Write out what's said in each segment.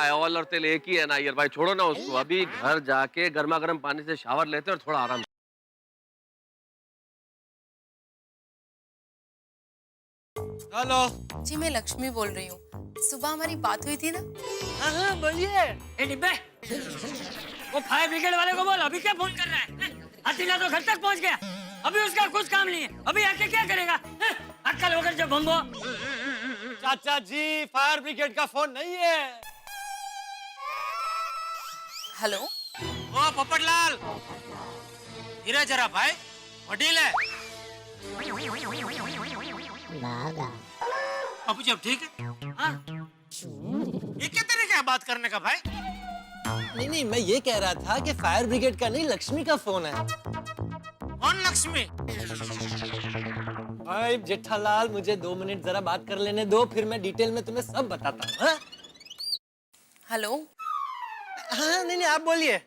है, ऑयल और तेल एक ही है ना यार भाई, छोड़ो ना उसको। अभी घर जाके गर्मा गर्म पानी से शावर लेते हैं और थोड़ा आराम। हेलो जी, मैं लक्ष्मी बोल रही हूँ। सुबह हमारी बात हुई थी ना? हाँ बोलिए। ए डिब्बे, वो फायर ब्रिगेड वाले को बोल, अभी क्या फोन कर रहा है? हथीला तो घर तक पहुंच गया, अभी उसका कुछ काम नहीं है, अभी आके क्या करेगा? अक्कल होकर जब भंगो। चाचा जी, फायर ब्रिगेड का फोन नहीं है। हेलो, ओ पोपटलाल, धीरे जरा भाई, वडील है। बाबू जी अब ठीक है? हाँ? ये क्या तरीका है बात करने का भाई? नहीं, मैं ये कह रहा था कि फायर ब्रिगेड का नहीं, लक्ष्मी का फोन है। कौन लक्ष्मी? भाई जेठालाल, मुझे 2 मिनट जरा बात कर लेने दो, फिर मैं डिटेल में तुम्हें सब बताता हूँ। हाँ? हेलो। हाँ, नहीं आप बोलिए।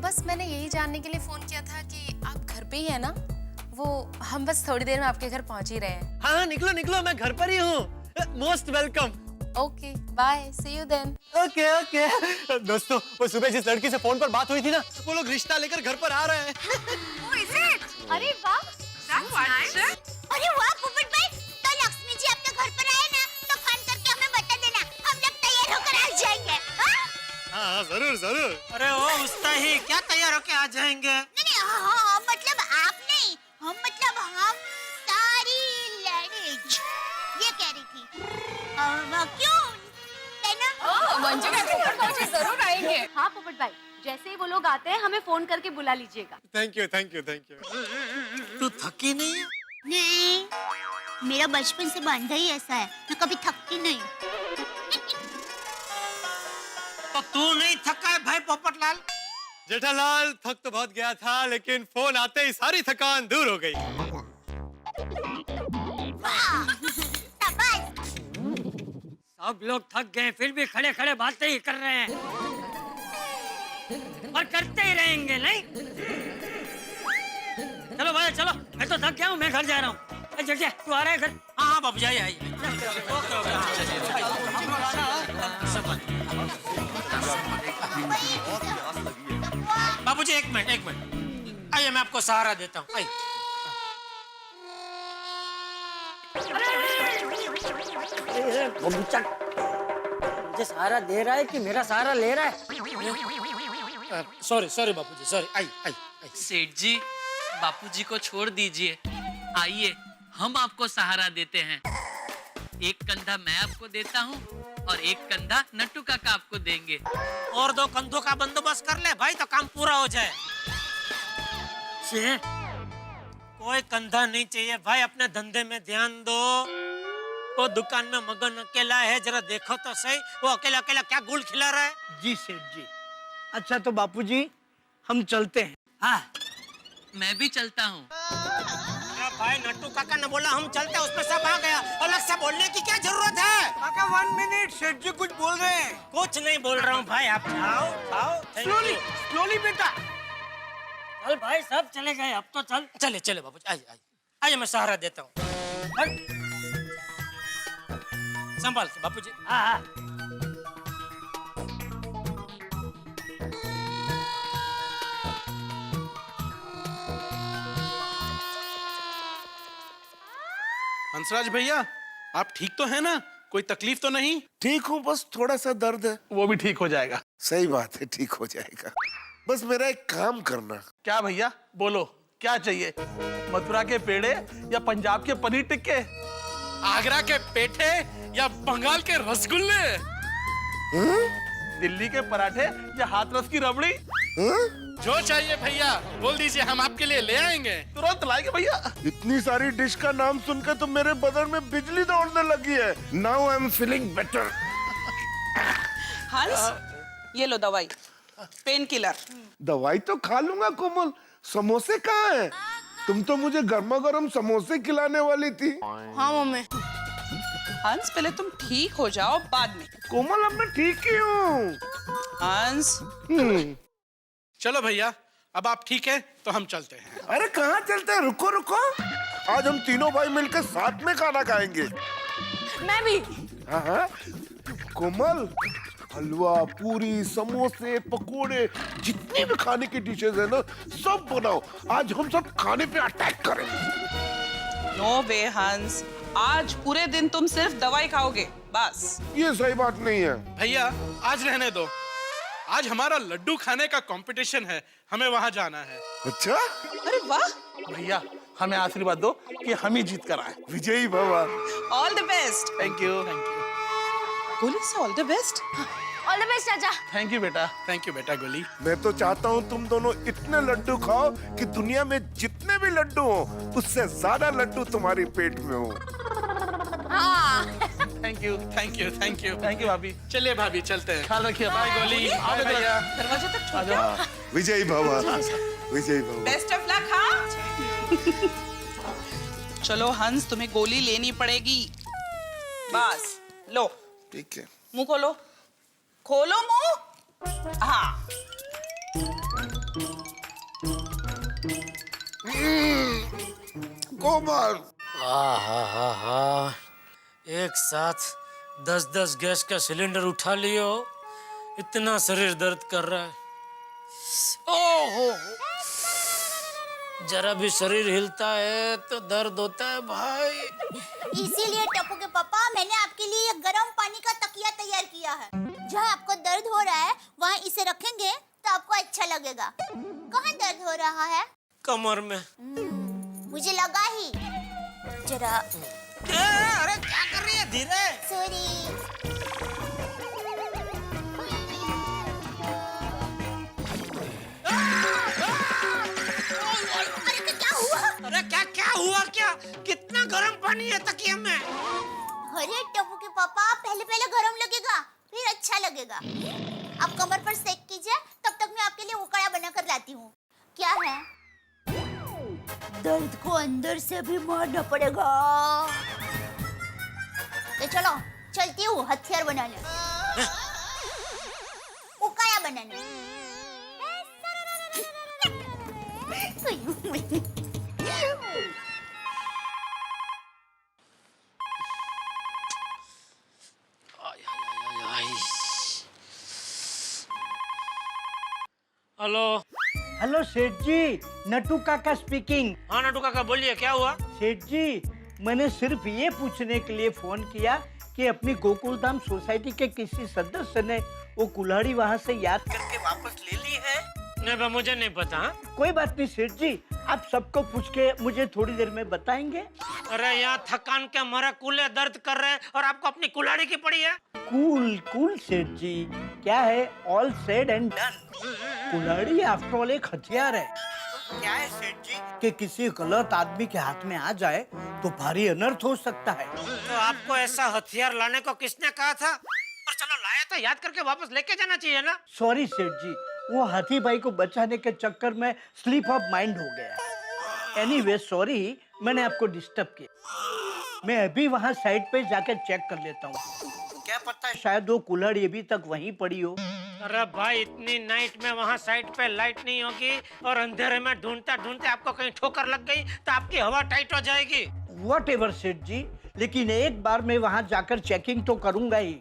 बस मैंने यही जानने के लिए फोन किया था कि आप घर पे ही है ना? वो हम बस थोड़ी देर में आपके घर पहुंच ही रहे हैं। हाँ, निकलो, मैं घर पर ही हूँ। Most welcome. Okay, bye, see you then. Okay. दोस्तों, वो सुबह जिस लड़की से फोन पर बात हुई थी ना, वो लोग रिश्ता लेकर घर पर आ रहे हैं। अरे वाह, अरे वाह पोपट भाई, तो लक्ष्मी जी आपके घर पर आए ना, तो फोन करके हमें बता देना, हम लोग तैयार होकर आ जाएंगे। हाँ, जरूर। अरे ओ उस्ता ही क्या तैयार होके आ जाएंगे? नहीं, हाँ, मतलब आप नहीं, मतलब हम सारी लेडीज, ये कह रही थी। क्यों? मंजू के घर पहुंचे, जरूर आएंगे। हाँ पोपट भाई, जैसे ही वो लोग आते हैं हमें फोन करके बुला लीजिएगा। Thank you. तू थकी नहीं है? नहीं, मेरा बचपन से बंधा ही ऐसा है, मैं कभी थकती नहीं। तो तू नहीं थका है भाई पोपटलाल? जेठालाल, थक तो बहुत गया था, लेकिन फोन आते ही सारी थकान दूर हो गई। सब लोग थक गए, फिर भी खड़े खड़े बातें ही कर रहे हैं और करते ही रहेंगे, नहीं? चलो भाई चलो, मैं तो थक गया हूँ, मैं घर जा रहा हूँ। जटिया, तू आ रहा है घर? हाँ बाबू जी आइए। बाबू जी एक मिनट आइए, मैं आपको सहारा देता हूँ। आइए। मुझे सहारा दे रहा है कि मेरा सहारा ले रहा है? सॉरी बाबू जी, सॉरी। आइए। सेठ जी, बापूजी को छोड़ दीजिए, आइए हम आपको सहारा देते हैं। एक कंधा मैं आपको देता हूँ और एक कंधा नट्टू काका आपको देंगे। और 2 कंधों का बंदोबस्त कर ले भाई, तो काम पूरा हो जाए। कोई कंधा नहीं चाहिए भाई, अपने धंधे में ध्यान दो। वो दुकान में मगन अकेला है, जरा देखो तो सही, वो अकेला क्या गुल खिला रहा है? जी सेठ जी। अच्छा तो बापूजी, हम चलते हैं। हाँ, मैं भी चलता हूँ। भाई नट्टू काका ने बोला हम चलते, उसमें सब आ गया, अलग से बोलने की क्या जरूरत है? काका 1 मिनट, सेठ जी कुछ बोल रहे हैं। कुछ नहीं बोल रहा हूँ भाई, आप खाओ। स्लोली बेटा। चल भाई, सब चले गए, अब तो चल। चले बाबू जी, आइए मैं सहारा देता हूँ। संभाल के बापू जी। हाँ। हंसराज भैया, आप ठीक तो हैं ना? कोई तकलीफ तो नहीं? ठीक हूँ, बस थोड़ा सा दर्द है। वो भी ठीक हो जाएगा। सही बात है, ठीक हो जाएगा। बस मेरा एक काम करना। क्या भैया, बोलो क्या चाहिए? मथुरा के पेड़े या पंजाब के पनीर टिक्के? आगरा के पेठे या बंगाल के रसगुल्ले? दिल्ली के पराठे या हाथरस की रबड़ी? जो चाहिए भैया बोल दीजिए, हम आपके लिए ले आएंगे, तुरंत लाएंगे भैया। इतनी सारी डिश का नाम सुनकर तो मेरे बदन में बिजली दौड़ने लगी है। Now I am feeling better. हंस, ये लो दवाई, पेन किलर। दवाई तो खा लूंगा कोमल, समोसे कहाँ हैं? तुम तो मुझे गर्मा गर्म समोसे खिलाने वाली थी। हाँ मम्मी। हंस, पहले तुम ठीक हो जाओ, बाद में। कोमल, अब मैं ठीक ही हूँ। हंस। चलो भैया, अब आप ठीक है तो हम चलते हैं। अरे कहाँ चलते हैं? रुको रुको, आज हम तीनों भाई मिलकर साथ में खाना खाएंगे। मैं भी। हाँ, कोमल हलवा, पूरी, समोसे, पकोड़े, जितनी भी खाने की डिशेज है ना, सब बनाओ। आज हम सब खाने पे अटैक करेंगे। नो वे हंस, आज पूरे दिन तुम सिर्फ दवाई खाओगे बस। ये सही बात नहीं है। भैया आज रहने दो, आज हमारा लड्डू खाने का कंपटीशन है, हमें वहां जाना है। अच्छा? अरे वाह, भैया हमें आशीर्वाद दो कि हम ही जीत कर आए। विजयी भवा। All the best. Thank you, thank you, गोली से all the best. All the best चाचा। थैंक यू बेटा, थैंक यू बेटा गोली। मैं तो चाहता हूँ तुम दोनों इतने लड्डू खाओ कि दुनिया में जितने भी लड्डू हो उससे ज्यादा लड्डू तुम्हारी पेट में हो। Thank you, thank you, thank you, thank you भाभी। चलिए भाभी चलते हैं, ख्याल रखिए। बाय गोली, बाय भैया। दरवाजे तक छोड़ दो। विजयी भवा, विजयी भवा। Best of luck. हाँ चलो हंस, तुम्हें गोली लेनी पड़ेगी। बस लो, ठीक है। मुंह खोलो, खोलो मुंह। हाँ कोमल, एक साथ 10-10 गैस का सिलेंडर उठा लियो, इतना शरीर दर्द कर रहा है। ओहो, जरा भी शरीर हिलता है तो दर्द होता है भाई। इसीलिए टप्पू के पापा, मैंने आपके लिए गर्म पानी का तकिया तैयार किया है। जहाँ आपको दर्द हो रहा है वहाँ इसे रखेंगे तो आपको अच्छा लगेगा। कहाँ दर्द हो रहा है? कमर में। मुझे लगा ही। जरा। अरे क्या कर रही है? धीरे। सॉरी। अरे क्या हुआ? क्या कितना गर्म पानी है तकिया में? अरे टप्पू के पापा, पहले गरम लगेगा फिर अच्छा लगेगा। आप कमर पर सेक कीजिए, तब तक मैं आपके लिए उकड़ा बना कर लाती हूँ। क्या है? दर्द को अंदर से भी मारना पड़ेगा। तो चलो चलती हूँ हथियार बनाने, उकड़ा बनाने। हेलो। हेलो सेठ जी, नटू काका स्पीकिंग। हाँ नटू काका बोलिए, क्या हुआ? सेठ जी, मैंने सिर्फ ये पूछने के लिए फोन किया कि अपनी गोकुलधाम सोसाइटी के किसी सदस्य ने वो कुल्हाड़ी वहाँ से याद करके वापस ले ली है। नहीं, मुझे नहीं पता। कोई बात नहीं सेठ जी, आप सबको पूछ के मुझे थोड़ी देर में बताएंगे। अरे यहाँ थकान के मारे कूल्हे दर्द कर रहे हैं और आपको अपनी कुल्हाड़ी की पड़ी है। कूल सेठ जी, क्या है, ऑल सेड एंड डन। कुल्हाड़ी आफ्टर ऑल एक हथियार है। क्या है सेठ जी कि किसी गलत आदमी के हाथ में आ जाए तो भारी अनर्थ हो सकता है। तो आपको ऐसा हथियार लाने को किसने कहा था? और चलो लाया तो याद करके वापस लेके जाना चाहिए ना। सॉरी सेठ जी, वो हाथी भाई को बचाने के चक्कर में स्लिप ऑफ माइंड हो गया। एनीवे सॉरी, मैंने आपको डिस्टर्ब किया। मैं अभी वहाँ साइड पे जाकर चेक कर लेता हूँ, क्या पता है शायद वो कुल्हाड़ी अभी तक वहीं पड़ी हो। अरे भाई, इतनी नाइट में वहाँ साइड पे लाइट नहीं होगी और अंधेरे में ढूंढते ढूंढते आपको कहीं ठोकर लग गई तो आपकी हवा टाइट हो जाएगी। Whatever सेठ जी, लेकिन एक बार मैं वहाँ जाकर चेकिंग तो करूंगा ही।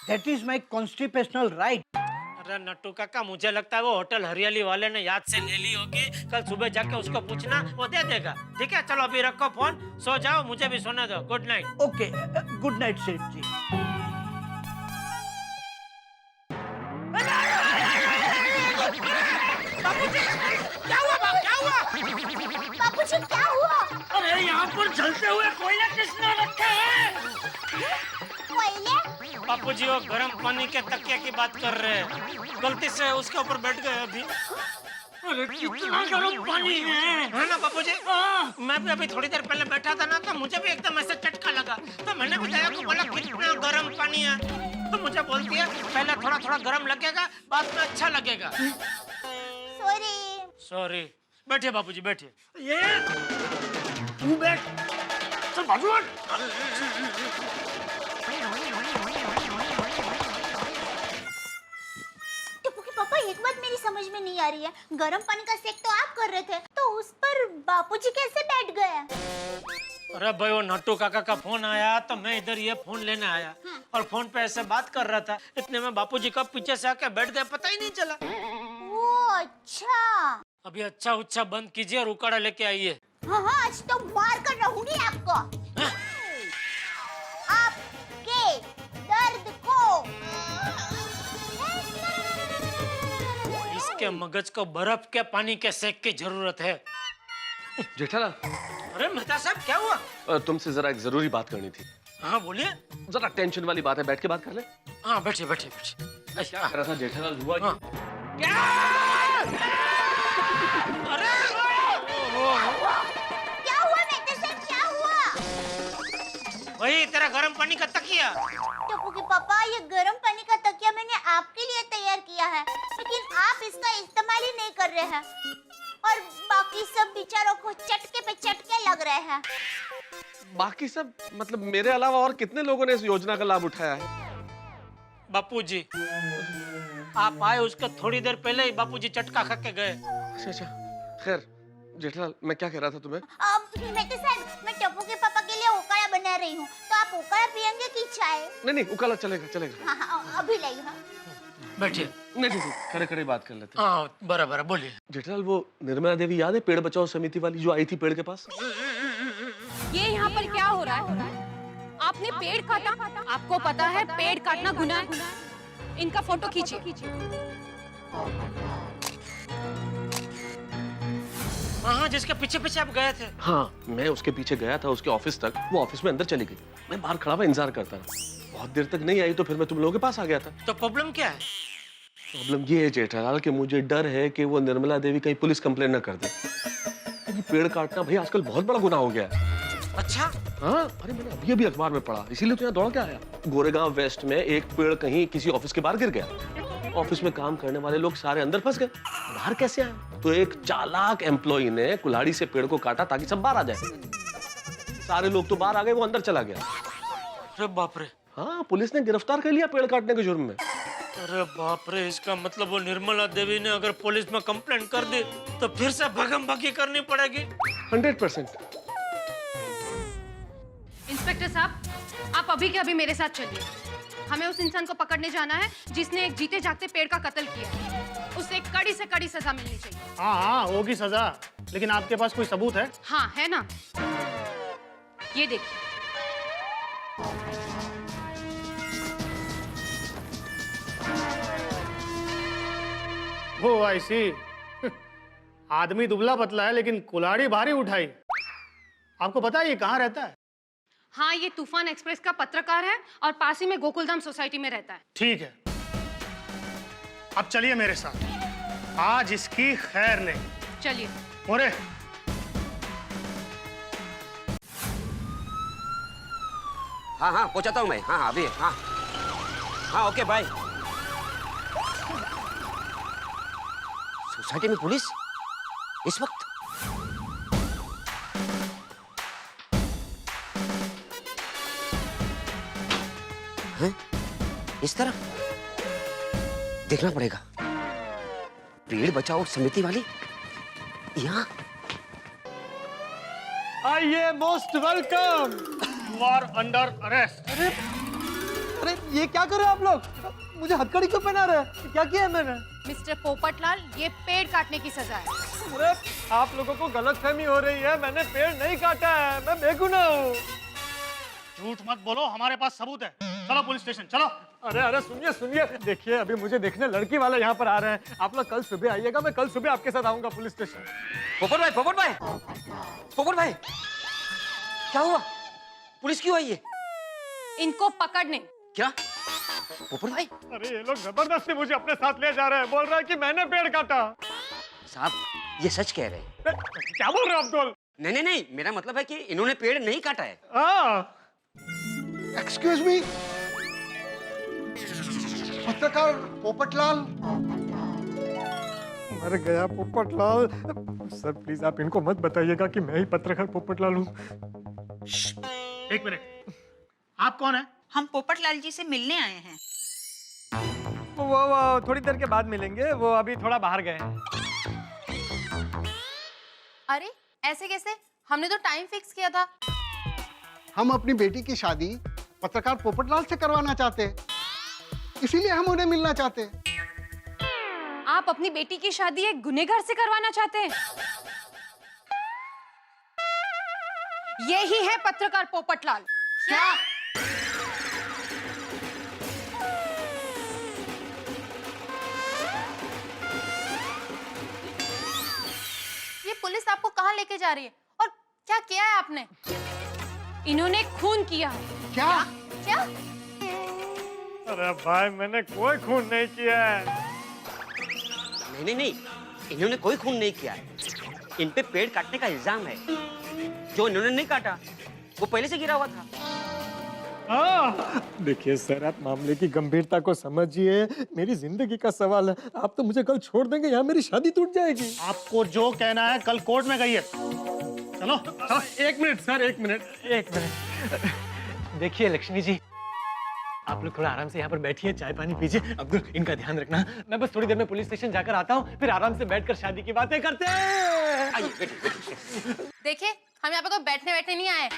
That is my constitutional right. अरे नट्टू काका, मुझे लगता है वो होटल हरियाली वाले ने याद से ले ली होगी। कल सुबह जाके उसको पूछना, वो दे देगा। ठीक है, चलो अभी रखो फोन, सो जाओ, मुझे भी सोने दो। Good night. Okay, good night सेठ जी। क्या हुआ बाप, क्या हुआ? बाबूजी क्या हुआ? अरे यहाँ पर जलते हुए कोयला किसने रखा है? कोयले? बापूजी वो गर्म पानी के तकिया की बात कर रहे हैं, गलती से उसके ऊपर बैठ गए अभी। अरे कितना गर्म पानी है ना बापूजी? मैं भी अभी थोड़ी देर पहले बैठा था ना, तो मुझे भी एकदम ऐसे चटका लगा। तो मैंने बताया को बोला कितना गर्म पानी है, तो मुझे बोलती है पहले थोड़ा थोड़ा गर्म लगेगा, बाद में अच्छा लगेगा। सॉरी। बैठिए बापूजी, बैठिए। ये तू बैठ, चल बाजू हट। पापा, एक बात मेरी समझ में नहीं आ रही है, गर्म पानी का सेक तो आप कर रहे थे, तो उस पर बापूजी कैसे बैठ गए? अरे भाई वो नट्टू काका का फोन आया तो मैं इधर ये फोन लेने आया और फोन पे ऐसे बात कर रहा था, इतने में बापूजी कब पीछे से आके बैठ गए पता ही नहीं चला। ओ अच्छा। अभी अच्छा उच्छा बंद कीजिए और उकाड़ा लेके आइए। हाँ हाँ, आज तो मार कर रहूंगी आपको। आपके दर्द को। इसके मगज को बर्फ के पानी के सेक की जरूरत है। जेठालाल, अरे मेहता साहब क्या हुआ? तुमसे जरा एक जरूरी बात करनी थी। हाँ बोलिए। जरा टेंशन वाली बात है, बैठ के बात कर ले। हाँ बैठिए बैठिए बैठिए। क्या कह रहा था जेठालाल, हुआ हाँ। क्या? अरे क्या हुआ मेहता साहब, क्या हुआ? वही तेरा गर्म पानी का तकिया। टप्पू के पापा, ये गर्म पानी का तकिया मैंने आपके लिए तैयार किया है, लेकिन आप इसका इस्तेमाल ही नहीं कर रहे हैं और बाकी सब बेचारों को चटके पे चटके लग रहे हैं। बाकी सब मतलब मेरे अलावा और कितने लोगों ने इस योजना का लाभ उठाया है? बापूजी, आप आए उसके थोड़ी देर पहले ही बापूजी चटका खा के गए। अच्छा अच्छा, खैर जेठालाल, मैं क्या कह रहा था तुम्हें? मेहता साहब, मैं टप्पू के पापा के लिए उकाड़ा बना रही हूँ, तो आप उकाड़ा पियेंगे कि चाय? नहीं नहीं, उकाला चलेगा चलेगा। हाँ हाँ, अभी लाई। हाँ बैठिए। नहीं नहीं, खड़े खड़े बात कर लेते हैं। हाँ बराबर, बोलिए। जेठालाल, वो निर्मला देवी याद है, पेड़ बचाओ समिति वाली जो आई थी पेड़ के पास? ये यहाँ पर क्या हो रहा है? आपने पेड़ काटा? आपको पता है पेड़ काटना गुनाह है? इनका फोटो खींचिए। हाँ जिसके पीछे पीछे आप गए थे। हाँ, मैं उसके पीछे गया था उसके ऑफिस तक। वो ऑफिस में अंदर चली गई, मैं बाहर खड़ा हुआ इंतजार करता रहा। बहुत देर तक नहीं आई तो फिर मैं तुम लोगों के पास आ गया था। तो प्रॉब्लम क्या है? प्रॉब्लम ये है जेठालाल कि मुझे डर है कि वो निर्मला देवी कहीं पुलिस कंप्लेन न कर दे, क्योंकि पेड़ काटना भाई आजकल बहुत बड़ा गुनाह हो गया है। अच्छा? हाँ, अरे मैंने अभी अभी अखबार में पढ़ा, इसीलिए तो यहाँ दौड़ के आया। गोरेगांव वेस्ट में एक पेड़ कहीं किसी ऑफिस के बाहर गिर गया। ऑफिस में काम करने वाले लोग सारे अंदर फंस गए, बाहर कैसे आए? तो एक चालाक एम्प्लॉई ने कुल्हाड़ी से पेड़ को काटा ताकि सब बाहर आ जाए। सारे लोग तो बाहर आ गए, वो अंदर चला गया। अरे बाप रे। हाँ, पुलिस ने गिरफ्तार कर लिया पेड़ काटने के जुर्म में। अरे बाप रे, इसका मतलब वो निर्मला देवी ने अगर पुलिस में कंप्लेंट कर दी तो फिर से भगम-भगी करनी पड़ेगी। 100%। इंस्पेक्टर साहब, आप अभी के अभी मेरे साथ चलिए। हमें उस इंसान को पकड़ने जाना है जिसने एक जीते जागते पेड़ का कत्ल किया है। उसे कड़ी से कड़ी सजा मिलनी चाहिए। हाँ हाँ, होगी सजा, लेकिन आपके पास कोई सबूत है? हाँ है ना, ये देखिए। ओ आई सी। आदमी दुबला पतला है लेकिन कुल्हाड़ी भारी उठाई। आपको पता है ये कहाँ रहता है? हाँ, ये तूफान एक्सप्रेस का पत्रकार है और पास ही में गोकुलधाम सोसाइटी में रहता है। ठीक है, अब चलिए मेरे साथ, आज इसकी खैर नहीं। चलिए। मोरे। हाँ हाँ पहुंचाता हूँ मैं। हाँ हाँ अभी। हाँ हाँ ओके बाय। सोसाइटी में पुलिस इस वक्त? हैं? इस तरफ देखना पड़ेगा। पेड़ बचाओ समिति वाली यहाँ। आइए, most welcome. You are under arrest. अरे अरे ये क्या कर रहे हो आप लोग? मुझे हथकड़ी क्यों पहना रहे हैं? क्या किया है मैंने? मिस्टर पोपटलाल, ये पेड़ काटने की सजा है। अरे आप लोगों को गलतफहमी हो रही है, मैंने पेड़ नहीं काटा है, मैं बेगुनाह हूँ। झूठ मत बोलो, हमारे पास सबूत है। चलो पुलिस स्टेशन चलो। अरे अरे सुनिए सुनिए, देखिए अभी मुझे देखने लड़की वाले यहाँ पर आ रहे हैं। आप लोग कल सुबह आइएगा, मैं कल सुबह आपके साथ आऊंगा पुलिस स्टेशन। पोपट भाई, पोपट भाई, पोपट भाई, क्या हुआ? पुलिस क्यों आई है? इनको पकड़ने। क्या? पोपट भाई? अरे ये लोग जबरदस्ती मुझे अपने साथ ले जा रहे हैं, बोल रहा है कि मैंने पेड़ काटा। साहब ये सच कह रहे हैं। क्या बोल रहे हो अब्दुल? नहीं नहीं नहीं, मेरा मतलब है कि इन्होंने पेड़ नहीं काटा है। एक्सक्यूज मी, पत्रकार पोपटलाल। मर गया पोपटलाल। सर प्लीज आप इनको मत बताइएगा कि मैं ही पत्रकार पोपटलाल हूँ। एक मिनट, आप कौन है? हम पोपटलाल जी से मिलने आए हैं। वो थोड़ी देर के बाद मिलेंगे, वो अभी थोड़ा बाहर गए हैं। अरे ऐसे कैसे? हमने तो टाइम फिक्स किया था। हम अपनी बेटी की शादी पत्रकार पोपटलाल से करवाना चाहते हैं, इसीलिए हम उन्हें मिलना चाहते हैं। आप अपनी बेटी की शादी एक गुनहगार से करवाना चाहते हैं? यही है पत्रकार पोपटलाल। क्या? ये पुलिस आपको कहाँ लेके जा रही है और क्या किया है आपने? इन्होंने खून किया है। क्या? क्या? अरे भाई मैंने कोई खून नहीं किया है। नहीं नहीं नहीं, इन्होंने कोई खून नहीं किया है। इन पे पेड़ काटने का इल्जाम है। जो इन्होंने नहीं काटा वो पहले से गिरा हुआ था। देखिए सर, आप मामले की गंभीरता को समझिए। मेरी जिंदगी का सवाल है। आप तो मुझे कल छोड़ देंगे, यहाँ मेरी शादी टूट जाएगी। आपको जो कहना है कल कोर्ट में कहिए। चलो चलो। एक मिनट सर, एक मिनट। देखिए लक्ष्मी जी, आप लोग थोड़ा आराम से यहाँ पर बैठिए, चाय पानी पीजिए। अब्दुल, इनका ध्यान रखना। मैं बस थोड़ी देर में पुलिस स्टेशन जाकर आता हूँ, फिर आराम से बैठकर शादी की बातें करते हैं। देखिए, हम यहाँ पे कोई बैठने नहीं आए,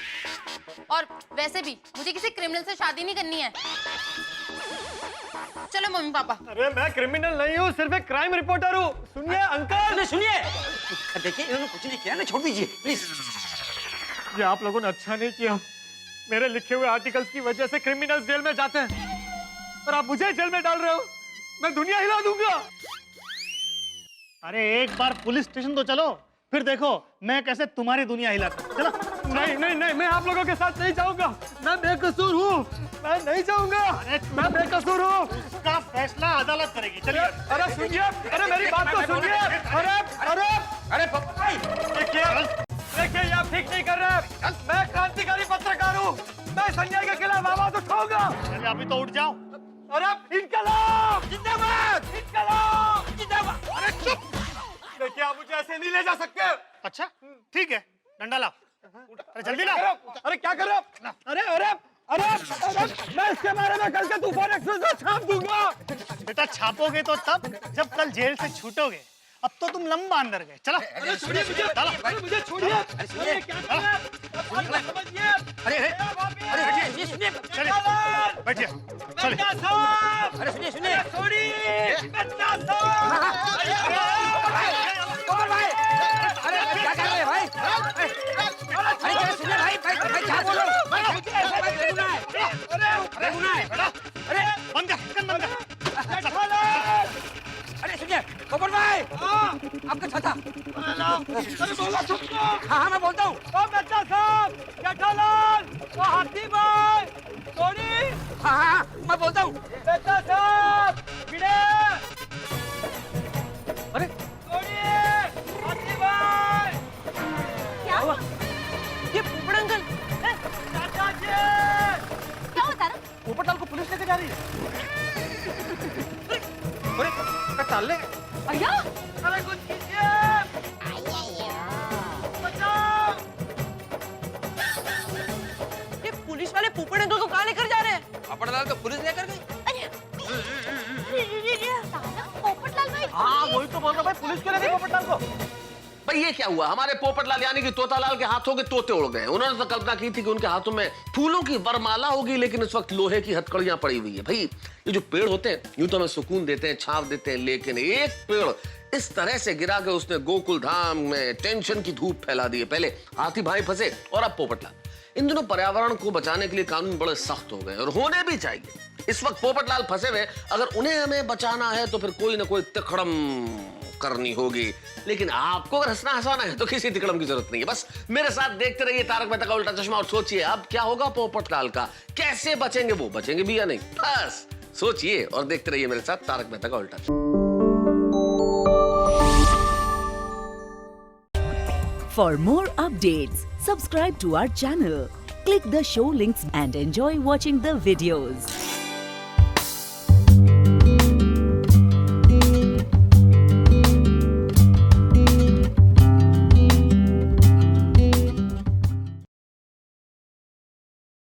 और वैसे भी मुझे किसी क्रिमिनल से शादी नहीं करनी है। चलो मम्मी पापा। अरे मैं क्रिमिनल नहीं हूँ, सिर्फ एक क्राइम रिपोर्टर हूँ। सुनिए अंकल। सुनिए, देखिए इन्होंने कुछ नहीं किया ना, छोड़ दीजिए प्लीज। ये आप लोगों ने अच्छा नहीं किया। मेरे लिखे हुए आर्टिकल्स की वजह से क्रिमिनल्स जेल में जाते हैं, और आप मुझे जेल में डाल रहे हो। मैं दुनिया हिला दूंगा। अरे एक बार पुलिस स्टेशन तो चलो, फिर देखो मैं कैसे तुम्हारी दुनिया हिलाता हूं। चलो। नहीं नहीं नहीं, मैं आप लोगों के साथ नहीं जाऊंगा। मैं बेकसूर हूँ, मैं नहीं जाऊंगा। मैं बेकसूर हूँ। उसका फैसला अदालत करेगी। चलिए। अरे सुनिए, अरे मेरी बात तो सुनिए। अरे भाई, देखिए ये आप ठीक नहीं कर रहे। मैं क्रांतिकारी पत्रकार हूँ, मैं संजय के खिलाफ आवाज उठाऊंगा। अभी तो उठ जाओ। अरे इनकलाब जिंदाबाद, इनकलाब जिंदाबाद। अरे चुप। देखिए आप मुझे ऐसे नहीं ले जा सकते। अच्छा ठीक है, डंडा लाओ। अरे जल्दी लाओ। अरे क्या कर रहे हो? अरे अरे अरे अरे, मैं इसके बारे में कल के तूफान एक्सप्रेस में छाप दूंगा। बेटा छापोगे तो तब जब कल जेल से छूटोगे। अब तो तुम लंबा अंदर गए। चलो। अरे छोड़िए मुझे, छोड़िए। अरे क्या कर रहे हैं? समझिए। अरे सुनिए, चलिए बैठिए। चलिए। अरे सुनिए, छोड़िए। अरे क्या कर रहे हैं भाई? अरे सुनिए भाई, क्या बोलो? अरे बंद कर। अरे सुनिए पोपट भाई, आपका छाता। अरे बोला तुमको। हाँ मैं बोलता हूँ। बच्चा साहब, जेठालाल, वो हाथी भाई, सोनी। हाँ मैं बोलता हूँ। बच्चा साहब, गिरे। अरे सोनी, हाथी भाई। क्या हुआ? ये पोपट अंकल। चाचा जी, क्या होता है? पोपटलाल को पुलिस लेके जा रही है। अरे टाल ले। अय्या, अरे कुछ कीजिए। बचाओ। ये पुलिस वाले पोपट अंकल को कहाँ लेकर जा रहे हैं? पोपटलाल को पुलिस लेकर गई। पोपटलाल भाई। हाँ वही तो बोल रहा भाई, पुलिस क्यों ले गई पोपटलाल को? भाई ये क्या हुआ? हमारे पोपटलाल यानी कि तोतालाल के हाथों के तोते उड़ गए। उन्होंने तो कल्पना की थी कि उनके हाथों में फूलों की वरमाला होगी, लेकिन इस वक्त लोहे की हथकड़ियां पड़ी हुई है। भाई ये जो पेड़ होते हैं यूं तो हमें सुकून देते हैं, छांव देते हैं, लेकिन एक पेड़ इस तरह से गिरा कि उसने गोकुल धाम में टेंशन की धूप फैला दी है। पहले हाथी भाई फंसे और अब पोपटलाल। इन दोनों पर्यावरण को बचाने के लिए कानून बड़े सख्त हो गए और होने भी चाहिए। इस वक्त पोपटलाल फंसे हुए, अगर उन्हें हमें बचाना है तो फिर कोई ना कोई तिकड़म करनी होगी। लेकिन आपको अगर हंसना हंसाना है तो किसी तिकड़म की जरूरत नहीं है। बस मेरे साथ देखते रहिए तारक मेहता का उल्टा चश्मा और सोचिए अब क्या होगा पोपटलाल का। कैसे बचेंगे वो, बचेंगे भी या नहीं? बस सोचिए और देखते रहिए मेरे साथ तारक मेहता का उल्टा चश्मा। For more updates, subscribe to our channel, click the show links and enjoy watching the videos.